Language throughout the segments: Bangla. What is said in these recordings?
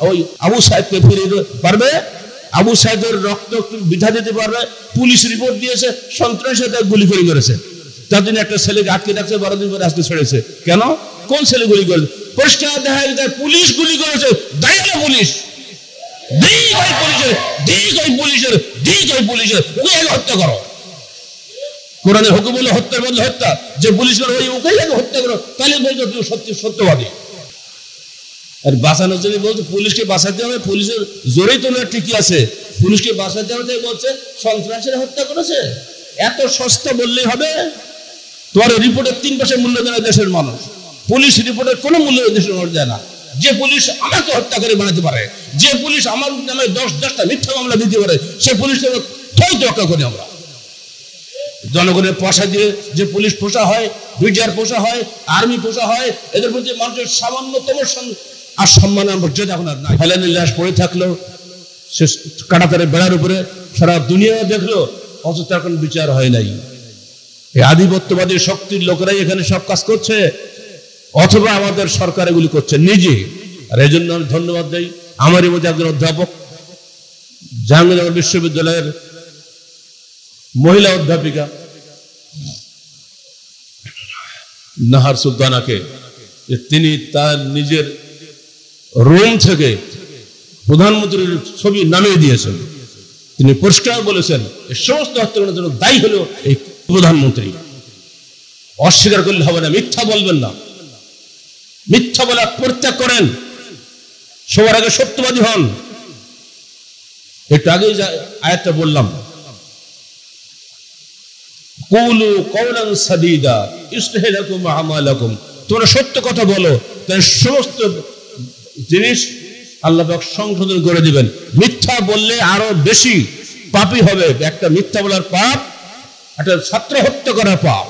ওই আবু সাইদকে ফিরিয়ে দিতে পারবে? আবু সাইদের রক্ত বিধা দিতে পারবে? পুলিশ রিপোর্ট দিয়েছে সন্ত্রাসী তাকে গুলি করে করেছে, তার জন্য একটা ছেলেকে আটকে রাখছে, 12 দিন পরে আজকে ছেড়েছে। কেন? কোন ছেলে গুলি করেছে? পরিষ্কার দেখা যায় পুলিশ গুলি করেছে, দায়ী না পুলিশ, ওকে হত্যা করো। কোরআনে হুকুম হলো হত্যার বদলে হত্যা, যে পুলিশ করে ওকে হত্যা করো, তাহলে বলছো তুমি সত্যবাদী। আর বাঁচানোর জন্য বলছে পুলিশকে বাঁচাতে হবে, পুলিশের জোরেই তো ঠিকই আছে, পুলিশকে বাঁচাতে হবে বলছে সন্ত্রাসীরা হত্যা করেছে। এত সস্তা বললেই হবে? তোমার রিপোর্টের 3 মূল্য দেয় না দেশের মানুষ, পুলিশ রিপোর্টের কোনো মূল্য দেশের মানুষ দেয় না। যে পুলিশ আমাকে হত্যা করে বানাতে পারে, যে পুলিশ আমার নামে 10টা মিথ্যা মামলা দিতে পারে, সে পুলিশকে রক্ষা করি আমরা। জনগণের পয়সা দিয়ে যে পুলিশ পোষা হয়, বিডিআর পোষা হয়, আর্মি পোষা হয়, এদের প্রতি মানুষের সামান্যতম আর সম্মান মর্যাদা এখন আর নাই। হেলানি লাশ পড়ে থাকলো সে কাঁটাতারের বেড়ার উপরে, সারা দুনিয়া দেখলো, অথচ এখন বিচার হয় নাই। এই আধিপত্যবাদী শক্তির লোকেরাই এখানে সব কাজ করছে, অথবা আমাদের সরকার এগুলি করছে নিজে। আর এই জন্য আমি ধন্যবাদ দেই আমারই মধ্যে একজন অধ্যাপক, জাহাঙ্গীরনগর বিশ্ববিদ্যালয়ের মহিলা অধ্যাপিকা নাহার সুলতানাকে, যে তিনি তার নিজের রুম থেকে প্রধানমন্ত্রীর ছবি নামিয়ে দিয়েছেন। তিনি পরিষ্কার বলেছেন এই সমস্ত হত্যাকাণ্ডের জন্য দায়ী হলো এই প্রধানমন্ত্রী। অস্বীকার করলে হবে না, মিথ্যা বলবেন না, মিথ্যা বলা পরিত্যাগ করেন, সবার আগে সত্যবাদী হন। একটু আগেই আয়াতটা বললাম, কুলু কওলান সাদীদা ইসলিহ লাকুম আমালাকুম, তোমরা সত্য কথা বলো, তাই সমস্ত জিনিস আল্লাহ পাক সংশোধন করে দিবেন। মিথ্যা বললে আরো বেশি পাপী হবে। একটা মিথ্যা বলার পাপ, একটা ছাত্র হত্যা করার পাপ।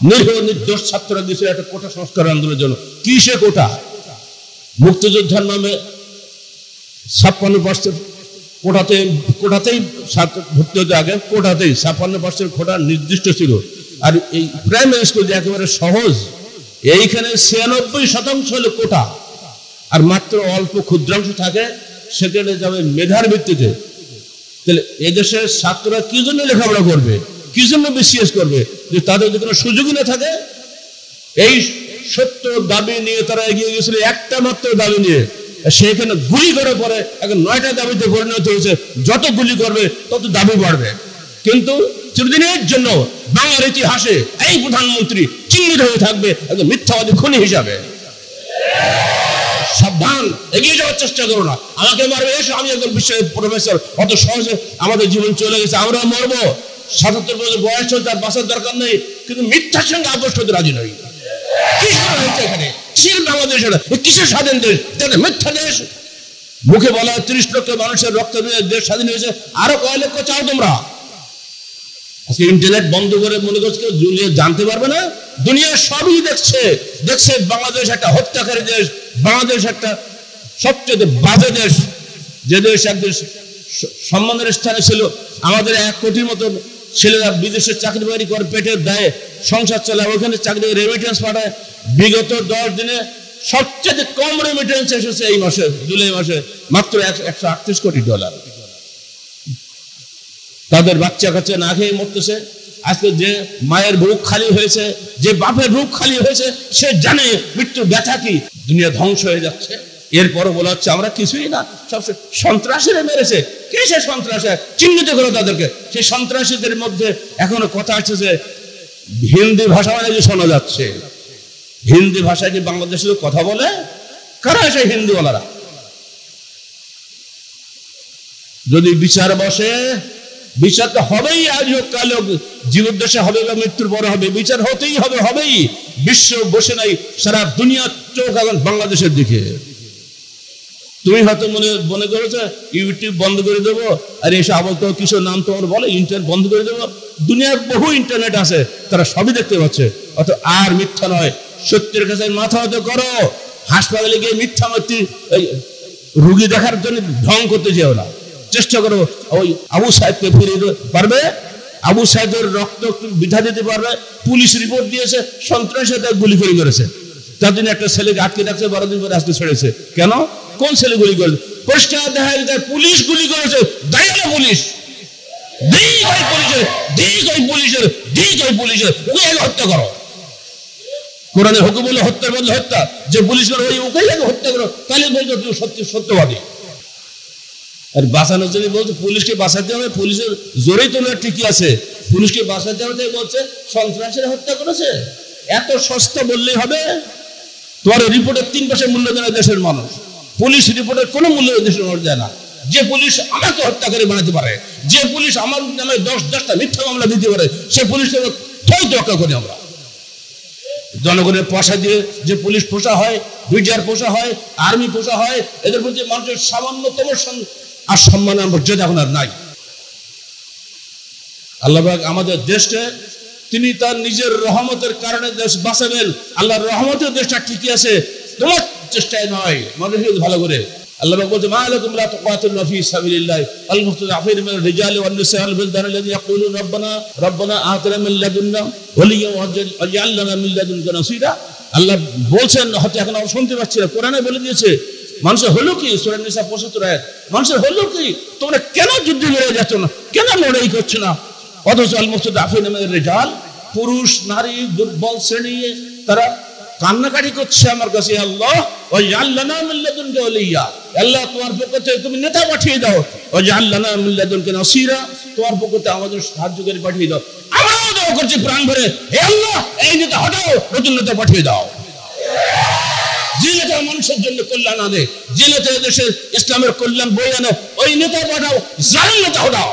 নিরীহ নির্দোষ ছাত্ররা দিয়েছিল একটা কোটা সংস্কার আন্দোলনের জন্য। কি সে কোটা? মুক্তিযোদ্ধার নামে 56% কোটাতেই ভর্তি হতে, আগে কোটাতেই 56% কোটা নির্দিষ্ট ছিল। আর এই প্রাইমারি স্কুল যে একেবারে সহজ, এইখানে 96% হলো কোটা, আর মাত্র অল্প ক্ষুদ্রাংশ থাকে সেখানে যাবে মেধার ভিত্তিতে। তাহলে এদেশের ছাত্ররা কি জন্য লেখাপড়া করবে, কি জন্য বিসিএস করবে, যে তাদের যদি কোনো সুযোগই না থাকে? এই সত্য দাবি নিয়ে তারা এগিয়ে গেছিল, একটা মাত্র দাবি নিয়ে, সেখানে গুলি করে পরে এখন 9টা দাবিতে পরিণত হয়েছে। যত গুলি করবে তত দাবি বাড়বে। কিন্তু চিরদিনের জন্য বাংলার ইতিহাসে এই প্রধানমন্ত্রী চিহ্নিত হয়ে থাকবে একজন মিথ্যাবাদী খুনি হিসাবে। সাবধান, এগিয়ে যাওয়ার চেষ্টা করো না। আমাকে মারবে এসে, আমি একজন বিশ্বের প্রফেসর, অত সহজে আমাদের জীবন চলে গেছে, আমরা মরবো। 77 বছর বয়স চলতে আর বাঁচার দরকার নেই, কিন্তু মিথ্যার সঙ্গে আপোষ করতে রাজি নই। কি হচ্ছে এখানে? বাংলাদেশ কিসের স্বাধীন দেশ? মিথ্যা দেশ। মুখে বলা 30 লক্ষ মানুষের রক্ত দিয়ে দেশ স্বাধীন হয়েছে, আরো কয় লক্ষ চাও তোমরা? আজকে ইন্টারনেট বন্ধ করে মনে করছে দুনিয়া জানতে পারবে না? দুনিয়া সবই দেখছে বাংলাদেশ একটা হত্যাকারী দেশ, বাংলাদেশ একটা সবচেয়ে বাজে দেশ। যে দেশ একদেশ সম্মানের স্থানে ছিল, আমাদের 1 কোটির মতো ছেলেরা বিদেশে চাকরি বাকরি করে পেটের দায়ে সংসার চালায়, ওখানে চাকরি রেমিটেন্স পাঠায়। বিগত 10 দিনে সবচেয়ে কম রেমিটেন্স এসেছে এই মাসে, জুলাই মাসে, মাত্র $138 কোটি। তাদের বাচ্চা কাচ্চা না খেয়ে মরতেছে। আজকে যে মায়ের বুক খালি হয়েছে, যে বাপের বুক খালি হয়েছে, সে জানে মৃত্যুর ব্যথা কি। দুনিয়া ধ্বংস হয়ে যাচ্ছে, এরপরও বলা হচ্ছে আমরা কিছুই না, সব সন্ত্রাসীরা মেরেছে। কে সে সন্ত্রাসী? চিহ্নিত করো তাদেরকে। সেই সন্ত্রাসীদের মধ্যে এখনো কথা আছে যে হিন্দি ভাষা মানে যে শোনা যাচ্ছে, হিন্দি ভাষায় কি বাংলাদেশে কথা বলে? কারা সেই হিন্দিওয়ালারা? যদি বিচার বসে, বিচার তো হবেই, আজ হোক কাল হোক, জীবদ্দশা হবে বা মৃত্যুর পরে হবে, বিচার হতেই হবে, হবেই। বিশ্ব বসে নাই, সারা দুনিয়ার চোখ এখন বাংলাদেশের দিকে। তুমি হয়তো মনে করেছো ইউটিউব বন্ধ করে দেবো, আর এসে আবার তো কিছু নাম তোমার বলে ইন্টারনেট বন্ধ করে দেবো। দুনিয়ার বহু ইন্টারনেট আছে, তারা সবই দেখতে পাচ্ছে। অত আর মিথ্যা নয়, সত্যের কাছে মাথা হতে করো। হাসপাতালে গিয়ে মিথ্যা রুগী দেখার জন্য ঢং করতে যেও না। চেষ্টা করো ওই আবু সাইদকে ফিরিয়ে দিতে পারবে? আবু সাইদের রক্ত বিধা দিতে পারবে? পুলিশ রিপোর্ট দিয়েছে সন্ত্রাসী তাকে গুলি করে করেছে, তার জন্য একটা ছেলেকে আটকে রাখছে, 12 দিন পরে আজকে ছেড়েছে। কেন? কোন ছেলে গুলি করেছে? পরিষ্কার দেখা যায় পুলিশ গুলি করেছে, দাঁড়িয়ে পুলিশ ওকে আগে হত্যা করো। কোরআনে হুকুম হলো হত্যার বদলে হত্যা। যে পুলিশের ওকেই আগে হত্যা করো, তাহলে বলছো তুমি সত্যবাদী। আর বাঁচানোর জন্য বলছে পুলিশকে বাঁচাতে হবে, পুলিশের জোরেই তো ঠিকই আছে, পুলিশকে বাঁচাতে হবে বলছে সন্ত্রাসীরা হত্যা করেছে। এত সস্তা বললেই হবে? তোমার রিপোর্টের 3 মূল্য দেয় না দেশের মানুষ, পুলিশ রিপোর্টের কোনো মূল্য দেশের মানুষ দেয় না। যে পুলিশ আমাকে হত্যা করে বানাতে পারে, যে পুলিশ আমার নামে 10টা মিথ্যা মামলা দিতে পারে, সে পুলিশকে রক্ষা করি আমরা। জনগণের পয়সা দিয়ে যে পুলিশ পোষা হয়, বিডিআর পোষা হয়, আর্মি পোষা হয়, এদের প্রতি মানুষের সামান্যতম আর সম্মান মর্যাদা এখন আর নাই। আল্লাহ পাক আমাদের দেশকে তিনি তার নিজের রহমতের কারণে দেশ বাঁচাবেন। আল্লাহর রহমতের দেশটা ঠিকই আছে, তোমার চেষ্টায় নয়। মনে ভালো করে আল্লাহ পাক বলছে, মা লাকুম লা তুকাতিলুনা ফি সাবিলিল্লাহ আল মুস্তাযআফিন মিনার রিজালি ওয়ান নিসা ওয়াল বিলদান আল্লাযিনা ইয়াকুলুনা রব্বানা আতিনা মিন লাদুন্না ওয়ালিয়্যা ওয়াজআল লানা মিন লাদুনকা নাসীরা। আল্লাহ বলছেন, হয়তো এখন আমরা শুনতে পাচ্ছি না, কোরআনে বলে দিয়েছে মানুষের হলো কি, সূরা নিসা 75 আয়াত, মানুষের হলো কি, তোমরা কেন যুদ্ধে লড়ে যাচ্ছ না, কেন লড়াই করছো না? অথচ আল মুস্তাযআফিন মিনার রিজাল, পুরুষ নারী দুর্বল শ্রেণী তারা কান্নাকাটি করছে আমার কাছে, আল্লাহ ওয়াজআল লানা মিন লাদুনকা ওয়ালিয়্যা, আল্লাহ তোমার পক্ষ থেকে তুমি নেতা পাঠিয়ে দাও, ওয়াজআল লানা মিন লাদুনকা নাসীরা, তোমার পক্ষ থেকে আমাদের সাহায্যকারী পাঠিয়ে দাও। আমরাও দোয়া করছি প্রাণ ভরে, হে আল্লাহ এই নেতা হটাও, নতুন নেতা পাঠিয়ে দাও। যে নেতা মানুষের জন্য কল্যাণ আনে, যে নেতা দেশের ইসলামের কল্যাণ বয়ে আনে, ওই নেতা পাঠাও, জালিম নেতা হটাও।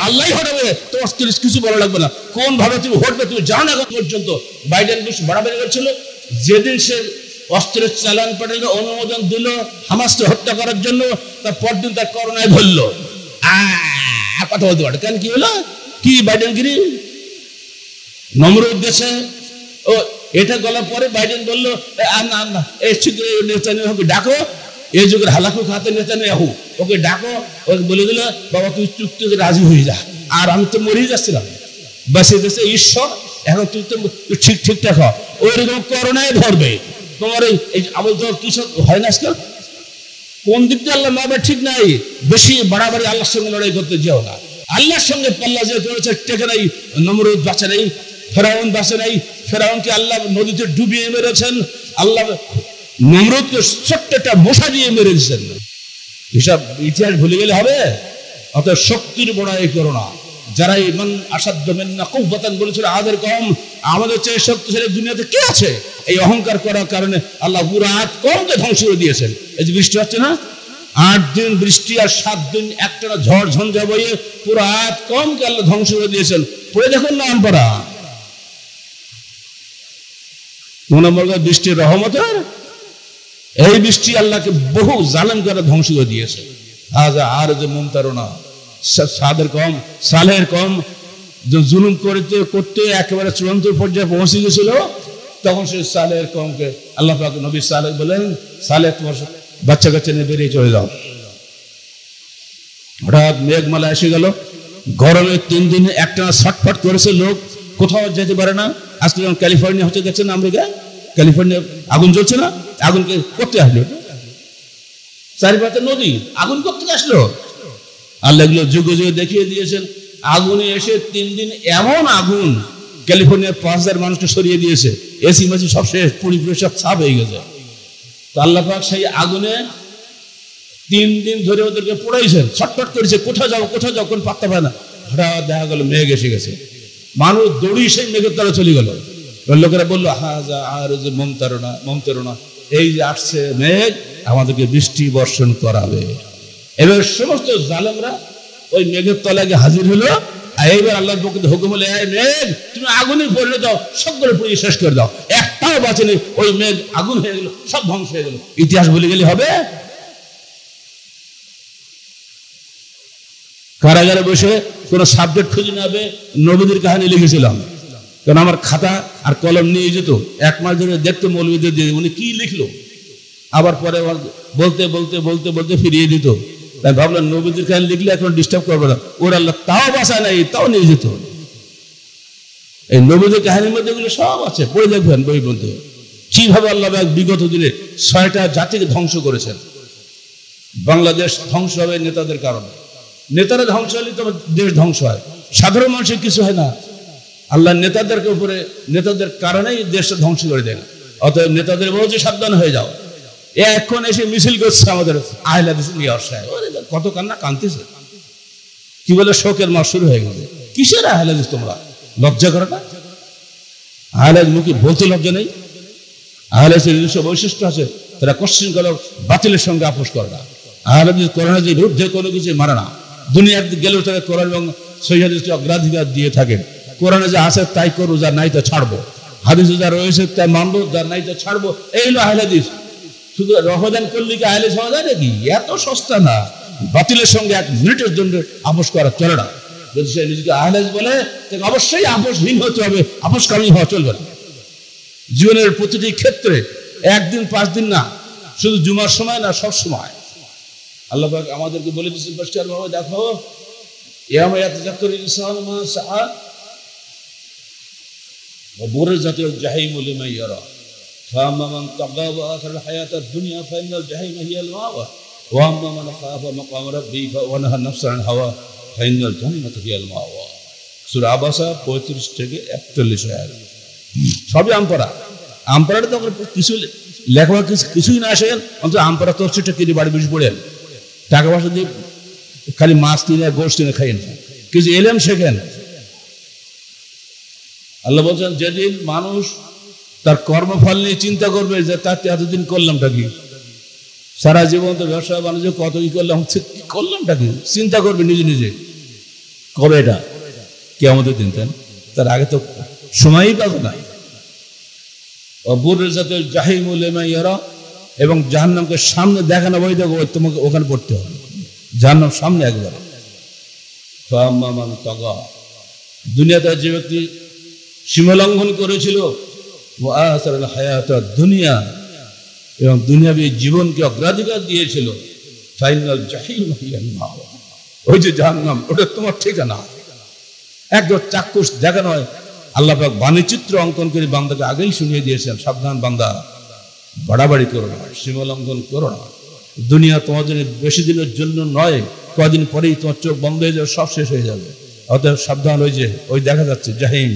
আল্লাহ হটাবে, তোমার কিছু বলা লাগবে না। কোন ভাবে তুমি হটবে তুমি জানো না। পর্যন্ত বাইডেন বুশ বাড়াবাড়ি করছিল, যেদিন সে অস্ত্রের চালান পাঠালো, অনুমোদন দিল হামাসকে হত্যা করার জন্য, তার পরদিন তার করোনায় ধরলো। কথা বলতে পারে কেন? কি হলো? কি বাইডেন গিরি নমরুদ দেশে ও এটা গলার পরে বাইডেন বললো, না এই শীঘ্র নেতানিয়াহুকে ডাকো, এই যুগের হালাকু খাতে নেতানিয়াহু, ওকে ডাকো, ওকে বলে দিল, বাবা তুই চুক্তিতে রাজি হয়ে যা, আর আমি তো মরেই যাচ্ছিলাম, বাসে দেশে ঈশ্বর, এখন তুই তো ঠিকঠাক হ, ওইরকম করোনায় ধরবে তোমার এই আমল তো কিছু হয় না। আজকাল কোন দিক দিয়ে আল্লাহ মারবে ঠিক নাই, বেশি বাড়াবাড়ি আল্লাহর সঙ্গে লড়াই করতে যেও না। আল্লাহর সঙ্গে পাল্লা যে করেছে টেকে নাই, নমরুদ বাঁচে নাই, ফেরাউন বাঁচে নাই, ফেরাউনকে আল্লাহ নদীতে ডুবিয়ে মেরেছেন, আল্লাহ নমরুদকে ছোট্ট একটা মশা দিয়ে মেরে দিচ্ছেন। এসব ইতিহাস ভুলে গেলে হবে? অর্থাৎ শক্তির বড়াই করো না। যারা ইমান আসাধ্য মিন্না কুওয়াতান বলেছিল আদের কম, আমাদের চেয়ে শক্তিশালী দুনিয়াতে কে আছে? এই অহংকার করার কারণে আল্লাহ পুরো আদ কমকে ধ্বংস করে দিয়েছেন। এই যে বৃষ্টি হচ্ছে না, 8 দিন বৃষ্টি আর 7 দিন একটানা ঝড় ঝঞ্ঝা বইয়ে পুরো আদ কমকে আল্লাহ ধ্বংস করে দিয়েছেন। পড়ে দেখুন নাম পড়া কোন বৃষ্টির রহমতের, এই বৃষ্টি আল্লাহকে বহু জালেম করে ধ্বংস করে দিয়েছে। আর যে মুমতারনা সাদের কম সালের কম জুলুম করতে করতে একেবারে চূড়ান্ত পর্যায়ে পৌঁছে গেছিল, তখন সে সালের কমকে আল্লাহ পাক নবী সালেহ বলেন, সালেহ তোমার বাচ্চা কাচ্চা নিয়ে বেরিয়ে চলে যাও। হঠাৎ মেঘমালা এসে গেল, গরমে 3 দিন একটানা ছটফট করেছে লোক, কোথাও যেতে পারে না। আজকে যেমন ক্যালিফোর্নিয়া হচ্ছে দেখছেন আমেরিকা, ক্যালিফোর্নিয়া আগুন জ্বলছে না, আগুনকে করতে আসলো, চারিপাশে নদী, আগুন করতে আসলো। আল্লাহ এগুলো যুগে যুগে দেখিয়ে দিয়েছেন। আগুনে এসে 3 দিন এমন আগুন ক্যালিফোর্নিয়ার 5000 মানুষকে সরিয়ে দিয়েছে, এসি মেসি সব শেষ, পুরি সব ছাপ হয়ে গেছে। তো আল্লাহ পাক সেই আগুনে 3 দিন ধরে ওদেরকে পোড়াইছেন, ছটফট করেছে, কোথাও যাও কোন পাত্তা পায় না। হঠাৎ দেখা গেল মেঘ এসে গেছে, মানুষ দৌড়ি সেই মেঘের তলা চলে গেল। লোকেরা বললো, হাজা আর যে মমতারনা, এই যে আসছে মেঘ আমাদেরকে বৃষ্টি বর্ষণ করাবে। এবার সমস্ত জালেমরা ওই মেঘের তলায় হাজির হলো। এইবার আল্লাহর পক্ষ থেকে হুকুম হলো, এই মেঘ তুমি আগুনে পড়লে দাও, সবগুলো পুড়িয়ে শেষ করে দাও। একটাও বাঁচেনি, ওই মেঘ আগুন হয়ে গেল, সব ধ্বংস হয়ে গেল। ইতিহাস ভুলে গেলে হবে? কারাগারে বসে কোন সাবজেক্ট খুঁজে নেবে, নবীদের কাহিনী লিখেছিলাম, কারণ আমার খাতা আর কলম নিয়ে যেত, 1 মাস ধরে দেখতে মৌলবীদের দিয়ে উনি কি লিখলো, আবার পরে বলতে বলতে বলতে বলতে ফিরিয়ে দিত। তাই ভাবলাম নবীদের কাহিনী লিখলে এখন ডিস্টার্ব করবে না, ওর আল্লাহ তাও বাঁচায় নাই, তাও নিয়ে যেত। এই নবীদের কাহিনীর মধ্যে এগুলো সব আছে, পড়ে দেখবেন বই বলতে কিভাবে আল্লাহ বিগত দিনে 6টা জাতিকে ধ্বংস করেছেন। বাংলাদেশ ধ্বংস হবে নেতাদের কারণে। নেতারা ধ্বংস হলে তো দেশ ধ্বংস হয়, সাধারণ মানুষের কিছু হয় না। আল্লাহ নেতাদেরকে উপরে, নেতাদের কারণেই দেশটা ধ্বংস করে দেন। অতএব নেতাদের বলছে সাবধান হয়ে যাও। এখন এসে মিছিল করছে আমাদের আহলে হাদিস নিয়ে আসে, কত কান্না কাঁদতেছে, কি বলে শোকের মাস শুরু হয়ে গেছে। কিসের আহলে হাদিস তোমরা? লজ্জা করে না? আহলে হাদিস মুখে বলতে লজ্জা নেই? আহলে হাদিসের নিজস্ব বৈশিষ্ট্য আছে, তারা কোশ্চিন করে বাতিলের সঙ্গে আপোষ করে না। আহলে হাদিস কোরআন হাদিসের বিরুদ্ধে কোনো কিছু মানে না। দুনিয়ার গেলেও তারা কোরআন এবং সহিহ হাদিসকে অগ্রাধিকার দিয়ে থাকে। কোরআনে যা আছে তাই করবো, যা নাই তা ছাড়বো। হাদিসে যা রয়েছে তাই মানবো, যা নাই তা ছাড়বো। এই হলো আহলে হাদিস। শুধু রহদান করলে কি আহলে হওয়া যায় নাকি? এত সস্তা না। বাতিলের সঙ্গে 1 মিনিটের জন্য আপোষ করা চলে না। যদি সে নিজেকে আহলে হাদিস বলে, তাকে অবশ্যই আপোষহীন হতে হবে, আপোষকামী হওয়া চলবে না। জীবনের প্রতিটি ক্ষেত্রে 1 দিন 5 দিন না, শুধু জুমার সময় না, সব সময়। আল্লাহ পাক আমাদেরকে বলে দিচ্ছেন পরিষ্কার ভাবে, দেখো ইয়াউমা ইয়াতাযাক্কারুল ইনসানু মা সাআ ওয়া বুরিজাতিল জাহিমু লিমান ইয়ারা ফাআম্মা মান তাগা ওয়া আসারা হায়াতাদ দুনিয়া ফাইনাল জাহিমা হিয়াল মাওয়া ওয়া আম্মা মান খাফা মাকাম রাব্বিহি ওয়া নাহা নাফসা আনিল হাওয়া ফাইনাল জান্নাতু হিয়াল মাওয়া। সূরা আবাসা 35 থেকে 41 আয়াত। সবই আমপারা। আমপারাটা তো কিছু লেখাপড়া কিছুই না আসেন, অন্তত আমপারা তফসিরটা কিনে বাড়ি বসে পড়েন, টাকা পয়সা দিয়ে খালি মাছ কিনে গোশ কিনে খাইন, কিছু এলেম শেখেন। আল্লাহ বলছেন যেদিন মানুষ তার কর্মফল নিয়ে চিন্তা করবে যে তার এতদিন করলামটা কি, সারা জীবন তো ব্যবসা বাণিজ্য কত কি করলামটা কি, চিন্তা করবে নিজে নিজে। কবে এটা? কিয়ামতের দিন। তার আগে তো সময়ই পাবে না। বুরিজাতিল জাহিমু লিমান ইয়ারা, এবং জাহান্নামকে সামনে দেখানো বই দেখো, তোমাকে ওখানে পড়তে হবে। জাহান্নাম সামনে একবারে। ফাআম্মা মান তাগা, দুনিয়াতে যে ব্যক্তি সীমালঙ্ঘন করেছিল, ওয়া আসারাল হায়াতাদ দুনিয়া, এবং দুনিয়াবী জীবনকে অগ্রাধিকার দিয়েছিল, ফাইনাল জাহিম হিয়াল মাওয়া, ওই যে জাহান্নাম, ওটা তোমার ঠিকানা। একদম চাক্ষুষ দেখানো হয়। আল্লাহ পাক বাণীচিত্র অঙ্কন করে বান্দাকে আগেই শুনিয়ে দিয়েছেন, সাবধান বান্দা, বাড়াবাড়ি করো না, সীমালঙ্ঘন করো না। দুনিয়া তোমার জন্য বেশি দিনের জন্য নয়, কদিন পরেই তোমার চোখ বন্ধ হয়ে যাবে, সব শেষ হয়ে যাবে। অতএব সাবধান। ওই যে ওই দেখা যাচ্ছে জাহিম,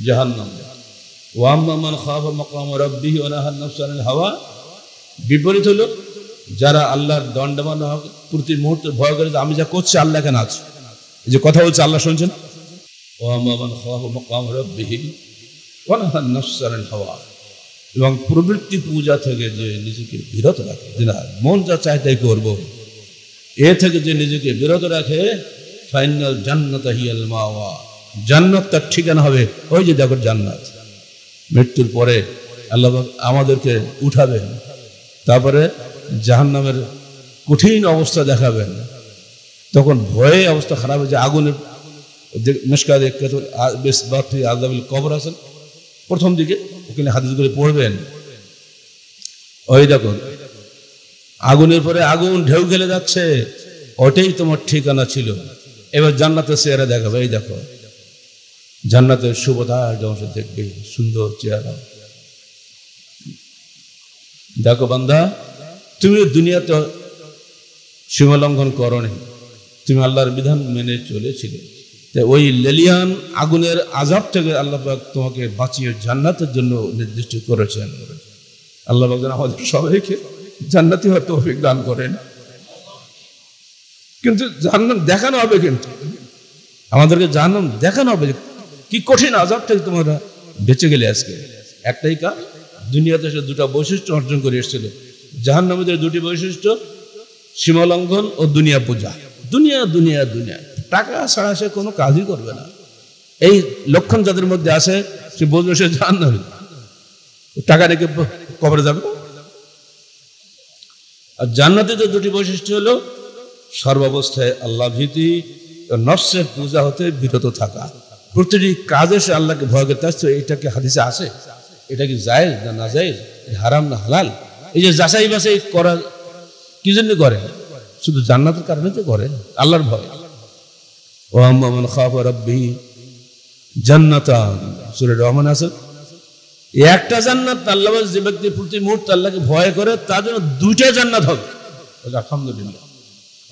জাহান্নাম। ওয়া আম্মা মান খাফা মাকাম রাব্বিহি ওয়া নাহা নাফসা আনিল হাওয়া, বিপরীত হলো যারা আল্লাহর দণ্ডমান প্রতি মুহূর্তে ভয় করে, আমি যা করছি আল্লাহ কেন আছে, এই যে কথা বলছে আল্লাহ শুনছেন। ওয়া আম্মা মান খাফা মাকাম রাব্বিহি ওয়া নাহা নাফসা আনিল হাওয়া, এবং প্রবৃত্তি পূজা থেকে যে নিজেকে বিরত রাখে, যে না মন যা চায় তাই করবো, এ থেকে যে নিজেকে বিরত রাখে, ফাইনাল জান্নাত হিয়াল মাওয়া, জান্নাত তার ঠিকানা হবে। ওই যে দেখো জান্নাত। মৃত্যুর পরে আল্লাহ আমাদেরকে উঠাবেন, তারপরে জাহান্নামের কঠিন অবস্থা দেখাবেন। তখন ভয়ে অবস্থা খারাপ হয়ে যায়। আগুনের মিশকাত আযাবুল কবর আছেন প্রথম দিকে, ওখানে হাদিসগুলো পড়বেন। ওই দেখো আগুনের পরে আগুন ঢেউ গেলে যাচ্ছে, ওটাই তোমার ঠিকানা ছিল। এবার জান্নাতের চেহারা দেখাবে। এই দেখো জান্নাতের শুভতা যেমন দেখবে, সুন্দর চেহারা। দেখো বান্দা, তুমি দুনিয়াতে সীমালঙ্ঘন করনি, তুমি আল্লাহর বিধান মেনে চলেছিলে। ওই লেলিয়ান আগুনের আযাব থেকে আল্লাহ পাক তোমাকে বাঁচিয়ে জান্নাতের জন্য নির্দিষ্ট করেছেন। আল্লাহ পাক যেন আমাদের সবাইকে জান্নাতি হওয়ার তৌফিক দান করেন। কিন্তু জাহান্নাম দেখানো হবে, কিন্তু আমাদেরকে জাহান্নাম দেখানো হবে কি কঠিন আযাব থেকে তোমরা বেঁচে গেলে। আজকে একটাই কাজ, দুনিয়াতে সে 2টা বৈশিষ্ট্য অর্জন করে এসেছিল। জাহান্নামীদের 2টি বৈশিষ্ট্য, সীমালঙ্ঘন ও দুনিয়া পূজা। দুনিয়া দুনিয়া দুনিয়া, টাকা ছাড়া সে কোনো কাজই করবে না। এই লক্ষণ যাদের মধ্যে আছে, সে বুঝবে সে জাহান্নামী। টাকা রেখে কবরে যাবে। আর জান্নাতীদের 2টি বৈশিষ্ট্য হলো সর্বাবস্থায় আল্লাহ ভীতি, নফসের পূজা হতে বিরত থাকা। প্রতিটি কাজে সে আল্লাহকে ভয় করতে আসছে। এটা কি হাদিসে আছে? এটা কি জায়েজ না নাজায়েজ, হারাম না হালাল? এই যে যাচাই বাছাই করা কি জন্য করে? শুধু জান্নাতের কারণে তো করে, আল্লাহর ভয়। ওয়া আম্মা মান খাফা রাব্বিহি জান্নাতান, সূরা রহমান আছে একটা জান্নাত আল্লাহ যে ব্যক্তি প্রতি মুহূর্তে আল্লাহকে ভয় করে তার জন্য দুইটা জান্নাত হবে। আলহামদুলিল্লাহ,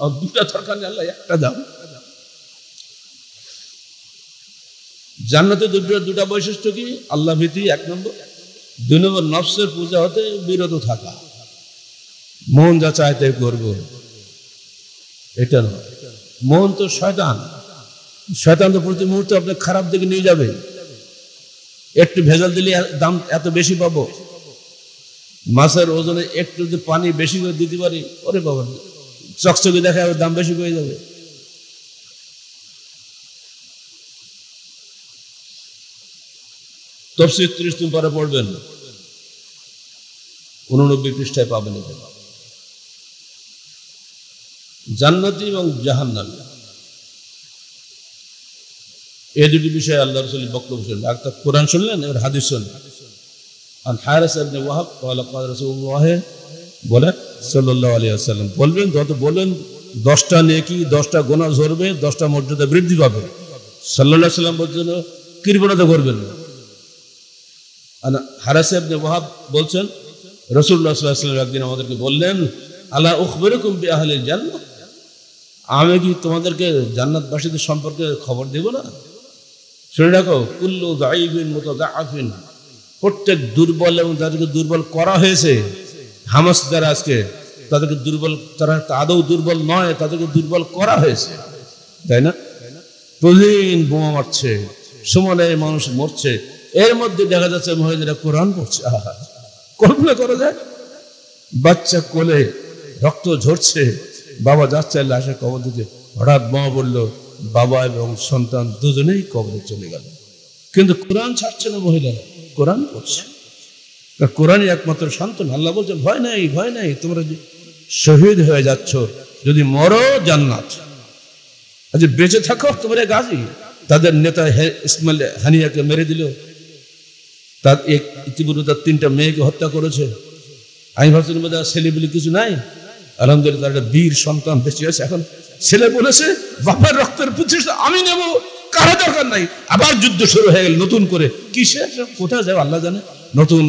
আর দুটা দরকার নেই, আল্লাহ একটা দাও। জান্নাতে দুটা বৈশিষ্ট্য কি? আল্লাহ ভীতি 1 নম্বর, 2 নম্বর নফসের পূজা হতে বিরত থাকা, মন যা চায় তাই করবো এটা নয়। মন তো শয়তান, শয়তান তো প্রতি মুহূর্তে আপনার খারাপ দিকে নিয়ে যাবে। একটু ভেজাল দিলে দাম এত বেশি পাবো, মাছের ওজনে একটু যদি পানি বেশি করে দিতে পারি, ওরে বাবা চকচকে দেখা যাবে দাম বেশি হয়ে যাবে। তাফসীর 30 দিন পরে পড়বেন, 89 পৃষ্ঠায় পাবেন। জান্নাতি এবং জাহান্নামী এই দুটি বিষয়ে আল্লাহ রাসূল বক্তব্য শুনলেন। একটা কোরআন শুনলেন, এবার হাদিস শুনলেন। আন হারিস ইবনে ওয়াহাব قال قال রাসূলুল্লাহ বলে সাল্লাল্লাহু আলাইহি ওয়াসাল্লাম বলবেন, যত বলেন 10টা নেকি 10টা গুনাহ ঝরবে, 10টা মর্যাদা বৃদ্ধি পাবে। সাল্লাল্লাহু আলাইহি ওয়াসাল্লাম বলছেন কৃপণতা করবেন না। আন হারিস ইবনে ওয়াহাব বলছেন রাসূলুল্লাহ সাল্লাল্লাহু আলাইহি ওয়াসাল্লাম একদিন আমাদেরকে বললেন, আলা উখবিরুকুম বিআহলিল জান্নাহ, আমি কি তোমাদেরকে জান্নাতবাসীদের সম্পর্কে খবর দেব না? শুনে রাখো, কুল্লু দাঈফিন মুতাদাআফিন, প্রত্যেক দুর্বল এবং যাদেরকে দুর্বল করা হয়েছে, হামাস যারা আজকে তাদেরকে দুর্বল, তারা আদৌ দুর্বল নয়, তাদেরকে দুর্বল করা হয়েছে, তাই না? প্রতিদিন বোমা মারছে, সুমনে মানুষ মরছে, এর মধ্যে দেখা যাচ্ছে মহিলারা কোরআন পড়ছে। আহা, কল্পনা করা যায়? বাচ্চা কোলে রক্ত ঝরছে, বাবা যাচ্ছে লাশের কবর দিতে, হঠাৎ বোমা পড়লো, বাবা এবং সন্তান দুজনেই কবরে চলে গেল। কিন্তু কোরআন ছাড়ছে না মহিলারা, কোরআন পড়ছে। কোরআনই একমাত্র সান্ত্বনা। আল্লাহ বলছেন ভয় নাই, ভয় নাই, তোমরা শহীদ হয়ে যাচ্ছ, যদি মরো জান্নাত, আজ বেঁচে থাকো তোমরা গাজী। তাদের নেতা ইসমাইল হানিয়াকে মেরে দিল, তার ইতিপূর্বে তার 3টা মেয়েকে হত্যা করেছে। আমি ভাবছিলাম বোধহয় ছেলে বলে কিছু নাই, আলহামদুলিল্লাহ তার একটা বীর সন্তান বেঁচে আছে। এখন ছেলে বলেছে বাবার রক্তের প্রতিষ্ঠা আমি নেব, কারো দরকার নাই। আবার যুদ্ধ শুরু হয়ে গেল নতুন করে, কিসে কোথায় যাবে আল্লাহ জানে। নতুন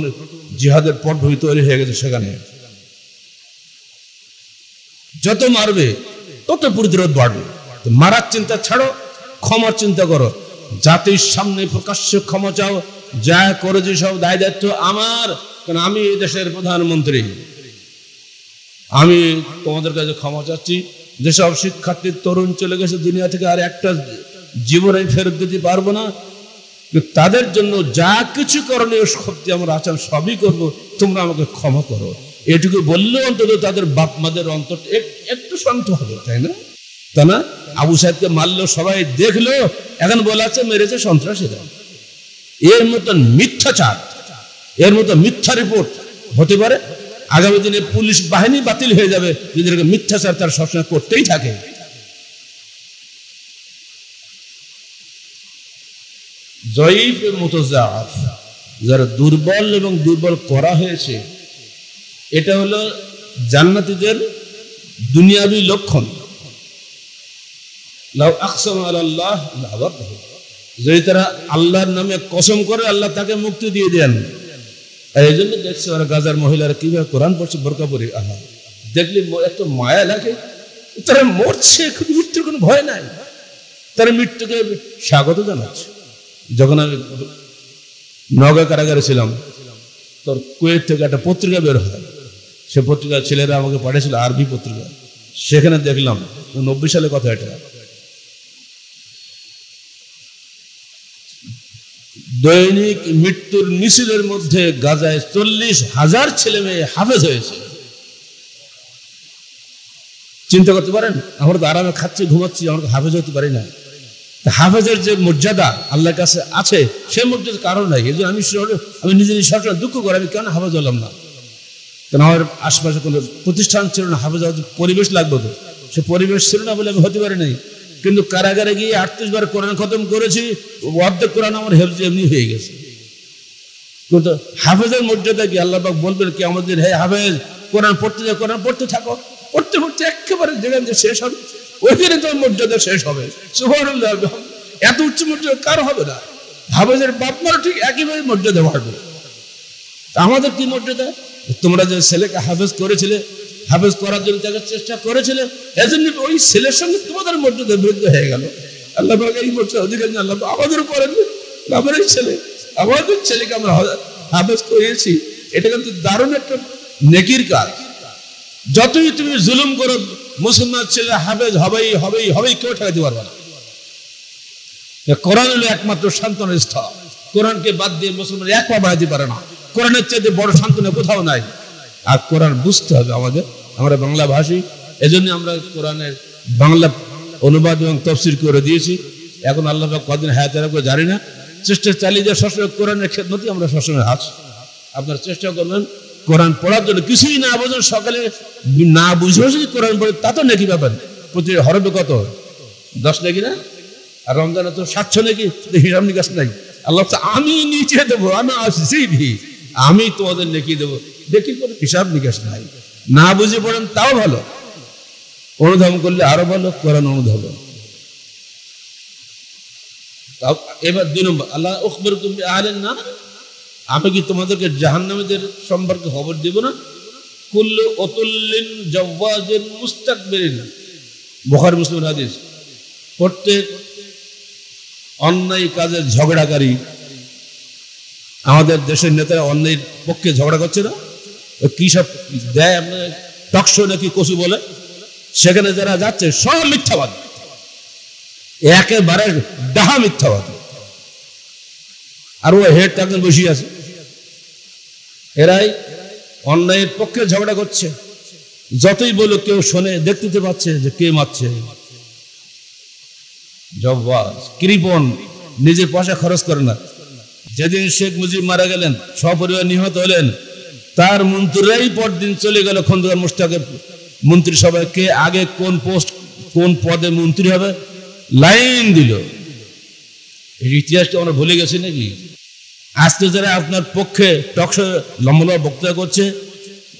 জিহাদের পটভূমি তৈরি হয়ে গেছে সেখানে। যত মারবে তত প্রতিরোধ বাড়বে। মারার চিন্তা ছাড়ো, ক্ষমার চিন্তা করো। জাতির সামনে প্রকাশ্যে ক্ষমা চাও, যা করেছে সব দায় দায়িত্ব আমার, কারণ আমি এই দেশের প্রধানমন্ত্রী। আমি তোমাদের কাছে ক্ষমা চাচ্ছি। যেসব শিক্ষার্থী তরুণ চলে গেছে দুনিয়া থেকে, আর একটা জীবনে ফেরত দিতে পারবো না, তাদের জন্য যা কিছু করণীয় শক্তি আমার আচার সবই করব, তোমরা আমাকে ক্ষমা করো। এটুকু বললে অন্তত তাদের বাপ মাদের অন্তর একটু শান্ত হবে, তাই না? তা না, আবু সাইদকে মারলো, সবাই দেখলো, এখন বলা আছে মেরেছে সন্ত্রাসীরা। এর মতন মিথ্যাচার, এর মতো মিথ্যা রিপোর্ট হতে পারে? আগামী দিনে পুলিশ বাহিনী বাতিল হয়ে যাবে যদি মিথ্যাচার তার সবসময় করতেই থাকে। জয়ীফ মুতাযাআফ, যারা দুর্বল এবং দুর্বল করা হয়েছে, এটা হলো জান্নাতীদের দুনিয়াবী লক্ষণ। লাউ আকসামা আলাল্লাহ লাবারহু, যদি তারা আল্লাহর নামে কসম করে আল্লাহ তাকে মুক্তি দিয়ে দেন। এই জন্য দেখছে ওরা গাজার মহিলারা কিভাবে কোরআন পড়ছে বোরকা পরে, আহা দেখলে এত মায়া লাগে। তারা মরছে, মৃত্যুর কোনো ভয় নাই, তারা মৃত্যুকে স্বাগত জানাচ্ছে। যখন আমি নওগাঁ কারাগারে ছিলাম, তোর কুয়েত থেকে একটা পত্রিকা বের হয়, সে পত্রিকা ছেলেরা আমাকে পাঠিয়েছিল, আরবি পত্রিকা। সেখানে দেখলাম 90 সালে কথা, এটা দৈনিক মৃত্যুর মিছিলের মধ্যে গাজায় 40,000 ছেলে মেয়ে হাফেজ হয়েছে। চিন্তা করতে পারেন, আমরা তো আরামে খাচ্ছি ঘুমাচ্ছি, আমরা হাফেজ হতে পারি না। হাফেজের যে মর্যাদা আল্লাহর কাছে আছে, সে মর্যাদা কারো নাই। এই জন্য আমি নিজের সবসময় দুঃখ করি, আমি কেন হাফেজ হলাম না? কেন আমার আশপাশে কোনো প্রতিষ্ঠান ছিল না, হাফেজ পরিবেশ লাগবে তো, সে পরিবেশ ছিল না বলে আমি হতে পারি নাই। কিন্তু কারাগারে গিয়ে 38 বার কোরআন খতম করেছি, অর্ধেক কোরআন আমার হেফজ এমনি হয়ে গেছে। কিন্তু হাফেজের মর্যাদা কি? আল্লাহ পাক বলবেন কি আমাদের, হে হাফেজ কোরআন পড়তে যাও, কোরআন পড়তে থাকো, পড়তে পড়তে একেবারে যেখানে শেষ হবে ওইখানে তোর মর্যাদা শেষ হবে। সুবহানাল্লাহ, এত উচ্চ মর্যাদা কার হবে না? হাফেজের বাপ মারও ঠিক একইভাবে মর্যাদা বাড়বে। আমাদের কি মর্যাদা? তোমরা যে ছেলেকে হাফেজ করেছিলে, হাফেজ করার জন্য তাকে চেষ্টা করেছিলে, এজন্য ওই ছেলের সঙ্গে তোমাদের মর্যাদা বিরুদ্ধ হয়ে গেল। আল্লাহ এই মর্যাদা অধিকার আল্লাহ আমাদেরও করেননি। আমার এই ছেলে, আমাদের ছেলেকে আমরা হাফেজ করিয়েছি, এটা কিন্তু দারুণ একটা নেকির কাজ। যতই তুমি জুলুম করো, মুসলমান ছেলে হাফেজ হবেই হবেই হবেই, কেউ ঠেকাতে পারবে না। কোরআন হলো একমাত্র সান্ত্বনার স্থল। কোরআনকে বাদ দিয়ে মুসলমান এক পা বাড়াতে পারে না। কোরআনের চাইতে বড় সান্ত্বনা কোথাও নাই। আর কোরআন বুঝতে হবে আমাদের, আমরা বাংলা ভাষী, এজন্য আমরা কোরআনের বাংলা অনুবাদ এবং তফসির করে দিয়েছি। এখন আল্লাহ কদিন হায়াতে রাখবো জানি না, চেষ্টা চালিয়ে যায় সবসময় কোরআনের খেদমতই আমরা সবসময় আছি। আপনারা চেষ্টা করবেন কোরআন পড়ার জন্য। কিছুই না বোঝেন, সকালে না বুঝেও যদি কোরআন পড়ে তা তো নাকি ব্যাপার। প্রতি হরবে কত? 10 নাকি না? আর রমজানে তো 700 নাকি, হিসাব নিকাশ নাই। আল্লাহ আমি নিচে দেবো, আমি আসছি, আমি তোমাদের নেকি দেবো, দেখি কোনো হিসাব নিকাশ নাই। না বুঝে পড়েন তাও ভালো, অনুধাবন করলে আরো ভালো, কোরআন অনুধাবন। এবার 2 নম্বর, আল্লাহ উখবিরুকুম বিআহলিন নার, আমি কি তোমাদেরকে জাহান্নামীদের সম্পর্কে খবর দিব না? কুল্লু উতুল্লিন জাওয়াজিন মুস্তাকবিরিন, বুখারী মুসলিম হাদিস। প্রত্যেক অন্যায় কাজের ঝগড়াকারী, আমাদের দেশের নেতারা অন্যায়ের পক্ষে ঝগড়া করছে না, কি সব দেয় আপনার টকশো নাকি কচু বলে, সেখানে যারা যাচ্ছে সব মিথ্যাবাদ, একেবারে ডাহা মিথ্যাবাদ। আর ও হেড একজন বসিয়ে আছে, এরাই অন্যায়ের পক্ষে ঝগড়া করছে। যতই বলো কেউ শোনে, দেখতে পাচ্ছে যে কে মারছে। জব্বাস, কৃপণ, নিজের পয়সা খরচ করে না। যেদিন শেখ মুজিব মারা গেলেন, সপরিবার নিহত হলেন, তার মন্ত্রীরাই পরদিন চলে গেল খন্দকার মোশতাকের মন্ত্রিসভায়, কে আগে কোন পোস্ট কোন পদে মন্ত্রী হবে লাইন দিল। এই ইতিহাসটা আমরা ভুলে গেছি নাকি? আজকে যারা আপনার পক্ষে টকশো লম্বা বক্তৃতা করছে,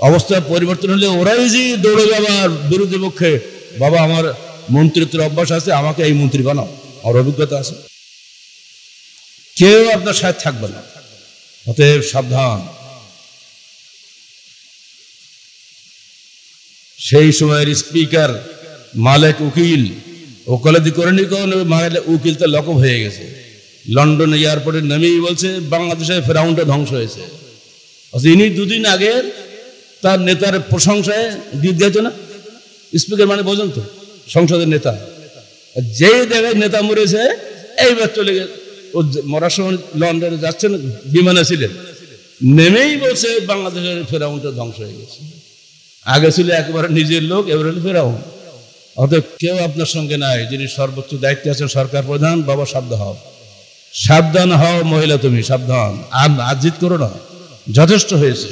অবস্থা পরিবর্তন হলে ওরাই যে দৌড়ে যাবার বিরোধী পক্ষে, বাবা আমার মন্ত্রিত্বের অভ্যাস আছে, আমাকে এই মন্ত্রী বানাও, আমার অভিজ্ঞতা আছে। কেউ আপনার সাথে থাকবে না। অতএব সাবধান। সেই সময়ের স্পিকার মালেক উকিল ওকালতি করেনি, কারণ মালেক উকিল তো লকব হয়ে গেছে। লন্ডন এয়ারপোর্টে নেমেই বলছে বাংলাদেশের ফেরাউনটা ধ্বংস হয়েছে। ইনি 2 দিন আগে তার নেতার প্রশংসায় গীত গাইতো না। স্পিকার মানে বোঝেন তো, সংসদের নেতা। যে জায়গায় নেতা মরেছে, এইবার চলে গেছে, ও মরার সময় লন্ডনে যাচ্ছেন, বিমানে ছিলেন, নেমেই বলছে বাংলাদেশের ফেরাউনটা ধ্বংস হয়ে গেছে। আগে ছিল একেবারে নিজের লোক, এবার হলো ফেরাউন। অতএব কেউ আপনার সঙ্গে নাই, যিনি সর্বোচ্চ দায়িত্বে আছেন, সরকার প্রধান। বাবা সাবধান হও, সাবধান হও মহিলা, তুমি সাবধান। আর জিদ করো না, যথেষ্ট হয়েছে।